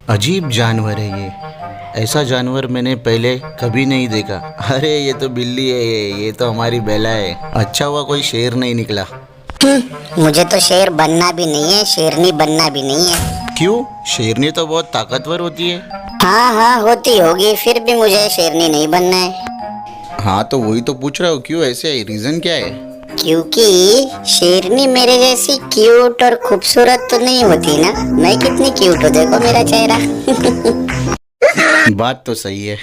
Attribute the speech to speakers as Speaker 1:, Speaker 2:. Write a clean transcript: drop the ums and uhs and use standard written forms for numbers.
Speaker 1: अजीब जानवर है ये। ऐसा जानवर मैंने पहले कभी नहीं देखा। अरे ये तो बिल्ली है, ये तो हमारी बेला है। अच्छा हुआ कोई शेर नहीं निकला।
Speaker 2: मुझे तो शेर बनना भी नहीं है, शेरनी बनना भी नहीं है।
Speaker 1: क्यों? शेरनी तो बहुत ताकतवर होती है।
Speaker 2: हाँ हाँ होती होगी, फिर भी मुझे शेरनी नहीं बनना है।
Speaker 1: हाँ तो वही तो पूछ रहा हूँ, क्यों ऐसे है? रीजन क्या है?
Speaker 2: क्योंकि शेरनी मेरे जैसी क्यूट और खूबसूरत तो नहीं होती ना। मैं कितनी क्यूट हूँ, देखो मेरा चेहरा।
Speaker 1: बात तो सही है।